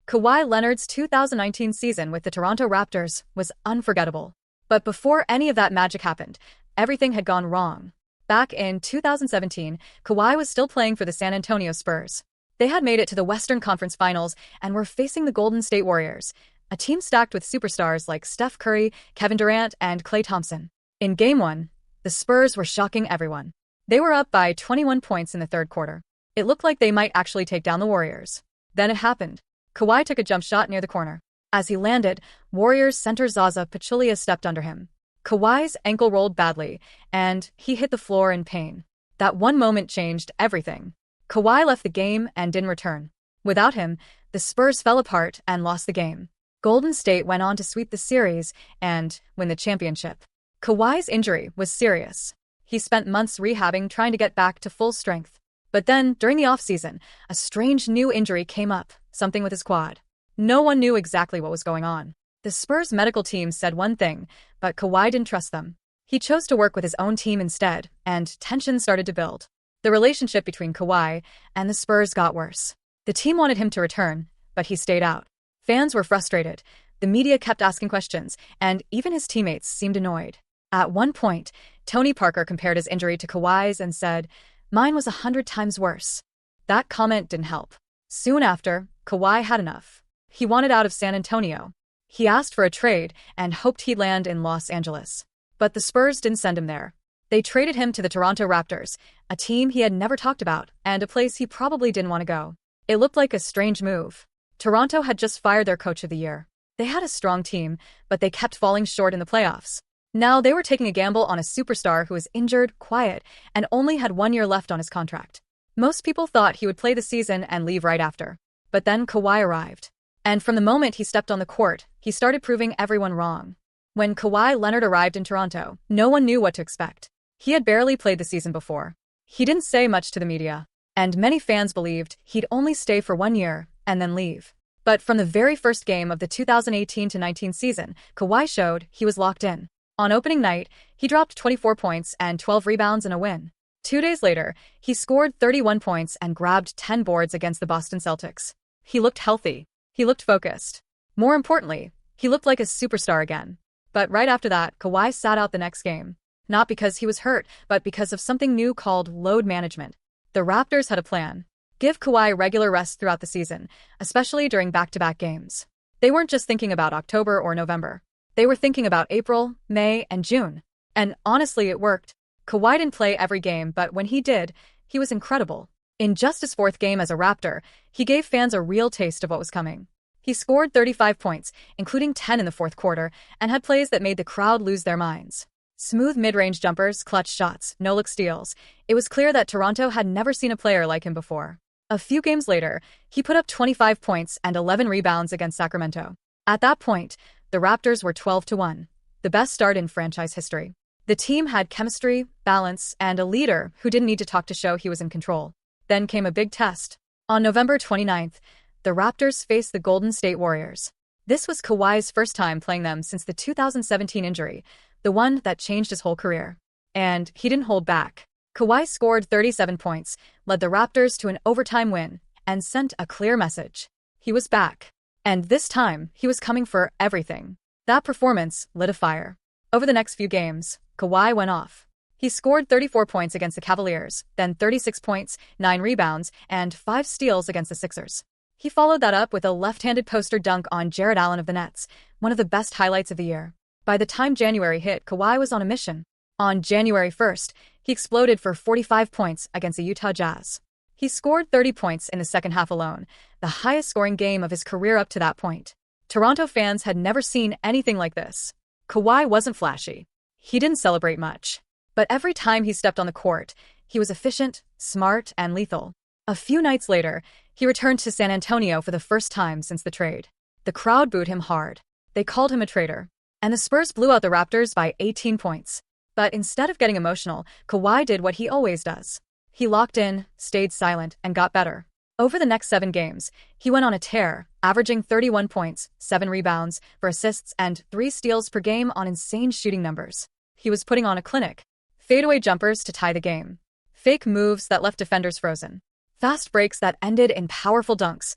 Kawhi Leonard's 2019 season with the Toronto Raptors was unforgettable. But before any of that magic happened, everything had gone wrong. Back in 2017, Kawhi was still playing for the San Antonio Spurs. They had made it to the Western Conference Finals and were facing the Golden State Warriors, a team stacked with superstars like Steph Curry, Kevin Durant, and Klay Thompson. In Game 1, the Spurs were shocking everyone. They were up by 21 points in the third quarter. It looked like they might actually take down the Warriors. Then it happened. Kawhi took a jump shot near the corner. As he landed, Warriors center Zaza Pachulia stepped under him. Kawhi's ankle rolled badly, and he hit the floor in pain. That one moment changed everything. Kawhi left the game and didn't return. Without him, the Spurs fell apart and lost the game. Golden State went on to sweep the series and win the championship. Kawhi's injury was serious. He spent months rehabbing trying to get back to full strength. But then, during the offseason, a strange new injury came up, something with his quad. No one knew exactly what was going on. The Spurs medical team said one thing, but Kawhi didn't trust them. He chose to work with his own team instead, and tension started to build. The relationship between Kawhi and the Spurs got worse. The team wanted him to return, but he stayed out. Fans were frustrated. The media kept asking questions, and even his teammates seemed annoyed. At one point, Tony Parker compared his injury to Kawhi's and said, "Mine was 100 times worse." That comment didn't help. Soon after, Kawhi had enough. He wanted out of San Antonio. He asked for a trade and hoped he'd land in Los Angeles. But the Spurs didn't send him there. They traded him to the Toronto Raptors, a team he had never talked about and a place he probably didn't want to go. It looked like a strange move. Toronto had just fired their coach of the year. They had a strong team, but they kept falling short in the playoffs. Now they were taking a gamble on a superstar who was injured, quiet, and only had 1 year left on his contract. Most people thought he would play the season and leave right after. But then Kawhi arrived. And from the moment he stepped on the court, he started proving everyone wrong. When Kawhi Leonard arrived in Toronto, no one knew what to expect. He had barely played the season before. He didn't say much to the media, and many fans believed he'd only stay for 1 year and then leave. But from the very first game of the 2018-19 season, Kawhi showed he was locked in. On opening night, he dropped 24 points and 12 rebounds in a win. 2 days later, he scored 31 points and grabbed 10 boards against the Boston Celtics. He looked healthy. He looked focused. More importantly, he looked like a superstar again. But right after that, Kawhi sat out the next game. Not because he was hurt, but because of something new called load management. The Raptors had a plan. Give Kawhi regular rest throughout the season, especially during back-to-back games. They weren't just thinking about October or November. They were thinking about April, May, and June. And honestly, it worked. Kawhi didn't play every game, but when he did, he was incredible. In just his fourth game as a Raptor, he gave fans a real taste of what was coming. He scored 35 points, including 10 in the fourth quarter, and had plays that made the crowd lose their minds. Smooth mid-range jumpers, clutch shots, no-look steals. It was clear that Toronto had never seen a player like him before. A few games later, he put up 25 points and 11 rebounds against Sacramento. At that point, the Raptors were 12-1, the best start in franchise history. The team had chemistry, balance, and a leader who didn't need to talk to show he was in control. Then came a big test. On November 29th, the Raptors faced the Golden State Warriors. This was Kawhi's first time playing them since the 2017 injury, the one that changed his whole career. And he didn't hold back. Kawhi scored 37 points, led the Raptors to an overtime win, and sent a clear message. He was back. And this time, he was coming for everything. That performance lit a fire. Over the next few games, Kawhi went off. He scored 34 points against the Cavaliers, then 36 points, 9 rebounds, and 5 steals against the Sixers. He followed that up with a left-handed poster dunk on Jarrett Allen of the Nets, one of the best highlights of the year. By the time January hit, Kawhi was on a mission. On January 1st, he exploded for 45 points against the Utah Jazz. He scored 30 points in the second half alone, the highest scoring game of his career up to that point. Toronto fans had never seen anything like this. Kawhi wasn't flashy. He didn't celebrate much. But every time he stepped on the court, he was efficient, smart, and lethal. A few nights later, he returned to San Antonio for the first time since the trade. The crowd booed him hard. They called him a traitor. And the Spurs blew out the Raptors by 18 points. But instead of getting emotional, Kawhi did what he always does. He locked in, stayed silent, and got better. Over the next 7 games, he went on a tear, averaging 31 points, 7 rebounds, 4 assists, and 3 steals per game on insane shooting numbers. He was putting on a clinic. Fadeaway jumpers to tie the game. Fake moves that left defenders frozen. Fast breaks that ended in powerful dunks.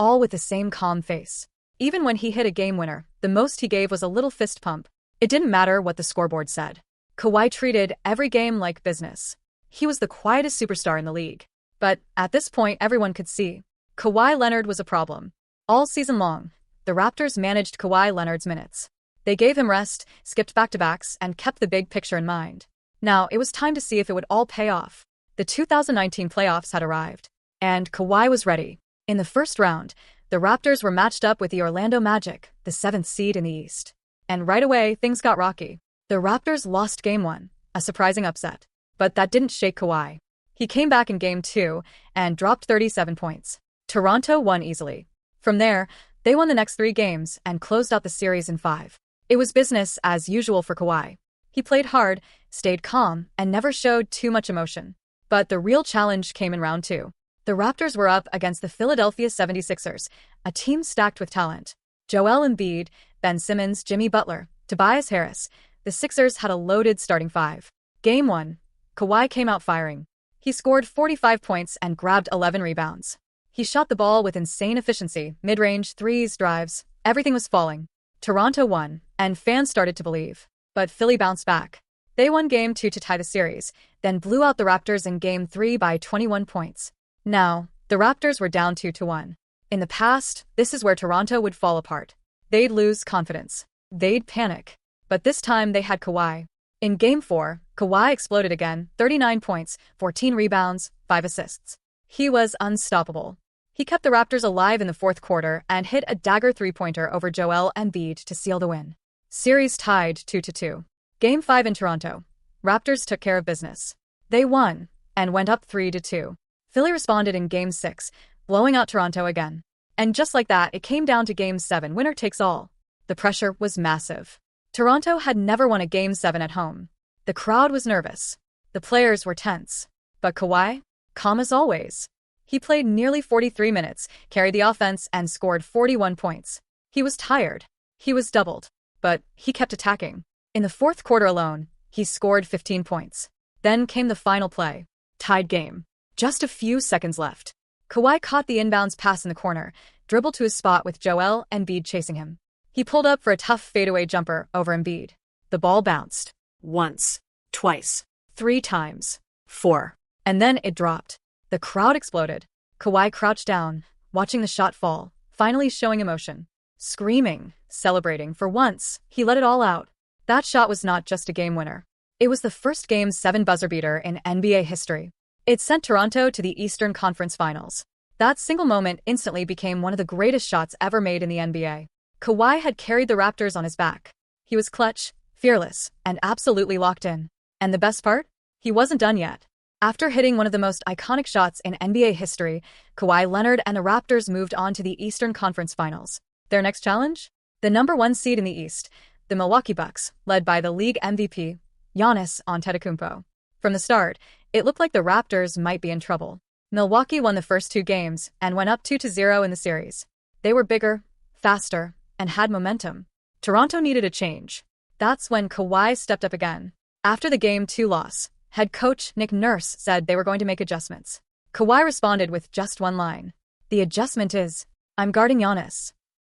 all with the same calm face. Even when he hit a game winner, the most he gave was a little fist pump. It didn't matter what the scoreboard said. Kawhi treated every game like business. He was the quietest superstar in the league. But at this point, everyone could see Kawhi Leonard was a problem. All season long, the Raptors managed Kawhi Leonard's minutes. They gave him rest, skipped back-to-backs, and kept the big picture in mind. Now, it was time to see if it would all pay off. The 2019 playoffs had arrived, and Kawhi was ready. In the first round, the Raptors were matched up with the Orlando Magic, the 7th seed in the East. And right away, things got rocky. The Raptors lost Game 1, a surprising upset. But that didn't shake Kawhi. He came back in Game 2 and dropped 37 points. Toronto won easily. From there, they won the next 3 games and closed out the series in 5. It was business as usual for Kawhi. He played hard, stayed calm, and never showed too much emotion. But the real challenge came in round 2. The Raptors were up against the Philadelphia 76ers, a team stacked with talent. Joel Embiid, Ben Simmons, Jimmy Butler, Tobias Harris. The Sixers had a loaded starting 5. Game 1. Kawhi came out firing. He scored 45 points and grabbed 11 rebounds. He shot the ball with insane efficiency, mid-range, threes, drives. Everything was falling. Toronto won, and fans started to believe. But Philly bounced back. They won Game 2 to tie the series, then blew out the Raptors in Game 3 by 21 points. Now, the Raptors were down 2-1. In the past, this is where Toronto would fall apart. They'd lose confidence. They'd panic. But this time they had Kawhi. In Game 4, Kawhi exploded again, 39 points, 14 rebounds, 5 assists. He was unstoppable. He kept the Raptors alive in the fourth quarter and hit a dagger three-pointer over Joel Embiid to seal the win. Series tied 2-2. Game 5 in Toronto. Raptors took care of business. They won and went up 3-2. Philly responded in Game 6, blowing out Toronto again. And just like that, it came down to Game 7, winner takes all. The pressure was massive. Toronto had never won a Game 7 at home. The crowd was nervous. The players were tense. But Kawhi? Calm as always. He played nearly 43 minutes, carried the offense, and scored 41 points. He was tired. He was doubled. But he kept attacking. In the fourth quarter alone, he scored 15 points. Then came the final play. Tied game. Just a few seconds left. Kawhi caught the inbounds pass in the corner, dribbled to his spot with Joel Embiid chasing him. He pulled up for a tough fadeaway jumper over Embiid. The ball bounced. Once. Twice. 3 times. 4. And then it dropped. The crowd exploded. Kawhi crouched down, watching the shot fall, finally showing emotion. Screaming, celebrating, for once, he let it all out. That shot was not just a game winner. It was the first Game 7 buzzer beater in NBA history. It sent Toronto to the Eastern Conference Finals. That single moment instantly became one of the greatest shots ever made in the NBA. Kawhi had carried the Raptors on his back. He was clutch, fearless, and absolutely locked in. And the best part? He wasn't done yet. After hitting one of the most iconic shots in NBA history, Kawhi Leonard and the Raptors moved on to the Eastern Conference Finals. Their next challenge? The number 1 seed in the East, the Milwaukee Bucks, led by the league MVP, Giannis Antetokounmpo. From the start, it looked like the Raptors might be in trouble. Milwaukee won the first 2 games and went up 2-0 in the series. They were bigger, faster, and had momentum. Toronto needed a change. That's when Kawhi stepped up again. After the Game 2 loss, head coach Nick Nurse said they were going to make adjustments. Kawhi responded with just one line. The adjustment is, I'm guarding Giannis.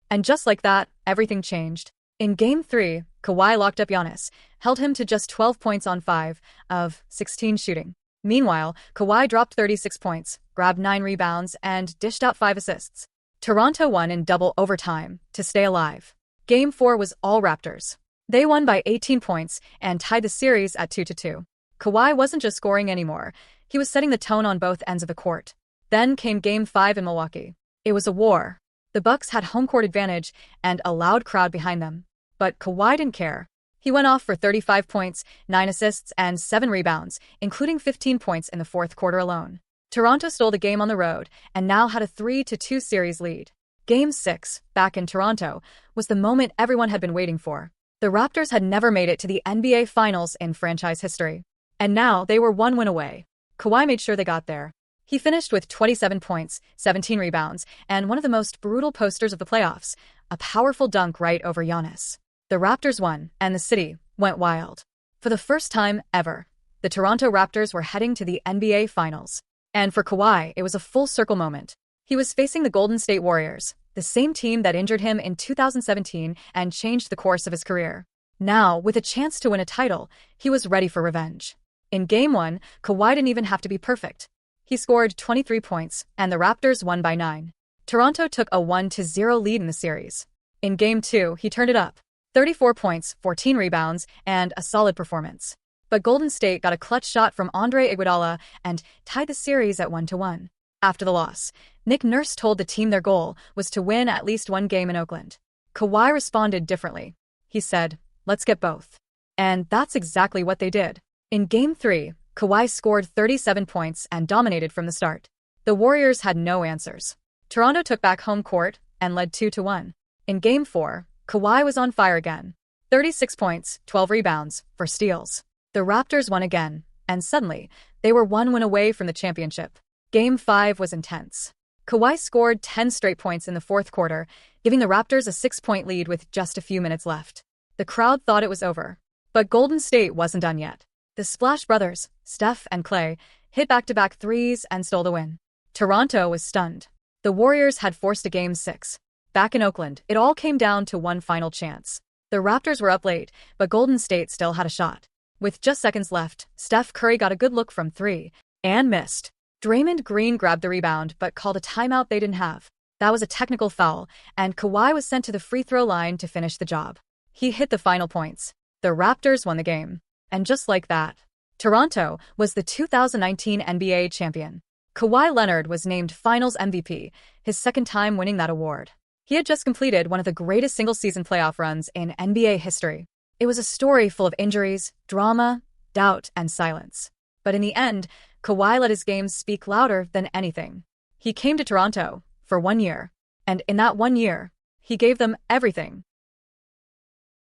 And just like that, everything changed. In Game 3, Kawhi locked up Giannis, held him to just 12 points on 5 of 16 shooting. Meanwhile, Kawhi dropped 36 points, grabbed 9 rebounds, and dished out 5 assists. Toronto won in double overtime to stay alive. Game 4 was all Raptors. They won by 18 points and tied the series at 2-2. Kawhi wasn't just scoring anymore. He was setting the tone on both ends of the court. Then came Game 5 in Milwaukee. It was a war. The Bucks had home court advantage and a loud crowd behind them. But Kawhi didn't care. He went off for 35 points, 9 assists, and 7 rebounds, including 15 points in the fourth quarter alone. Toronto stole the game on the road and now had a 3-2 series lead. Game 6, back in Toronto, was the moment everyone had been waiting for. The Raptors had never made it to the NBA Finals in franchise history. And now they were 1 win away. Kawhi made sure they got there. He finished with 27 points, 17 rebounds, and one of the most brutal posters of the playoffs, a powerful dunk right over Giannis. The Raptors won, and the city went wild. For the first time ever, the Toronto Raptors were heading to the NBA Finals. And for Kawhi, it was a full-circle moment. He was facing the Golden State Warriors, the same team that injured him in 2017 and changed the course of his career. Now, with a chance to win a title, he was ready for revenge. In Game 1, Kawhi didn't even have to be perfect. He scored 23 points, and the Raptors won by 9. Toronto took a 1-0 lead in the series. In Game 2, he turned it up. 34 points, 14 rebounds, and a solid performance. But Golden State got a clutch shot from Andre Iguodala and tied the series at 1-1. After the loss, Nick Nurse told the team their goal was to win at least one game in Oakland. Kawhi responded differently. He said, "Let's get both." And that's exactly what they did. In Game 3, Kawhi scored 37 points and dominated from the start. The Warriors had no answers. Toronto took back home court and led 2-1. In Game 4, Kawhi was on fire again. 36 points, 12 rebounds, 4 steals. The Raptors won again, and suddenly, they were one win away from the championship. Game 5 was intense. Kawhi scored 10 straight points in the fourth quarter, giving the Raptors a 6-point lead with just a few minutes left. The crowd thought it was over. But Golden State wasn't done yet. The Splash Brothers, Steph and Klay, hit back-to-back threes and stole the win. Toronto was stunned. The Warriors had forced a Game 6. Back in Oakland, it all came down to one final chance. The Raptors were up late, but Golden State still had a shot. With just seconds left, Steph Curry got a good look from 3 and missed. Draymond Green grabbed the rebound but called a timeout they didn't have. That was a technical foul, and Kawhi was sent to the free throw line to finish the job. He hit the final points. The Raptors won the game. And just like that, Toronto was the 2019 NBA champion. Kawhi Leonard was named Finals MVP, his second time winning that award. He had just completed one of the greatest single-season playoff runs in NBA history. It was a story full of injuries, drama, doubt, and silence. But in the end, Kawhi let his game speak louder than anything. He came to Toronto for 1 year, and in that 1 year, he gave them everything.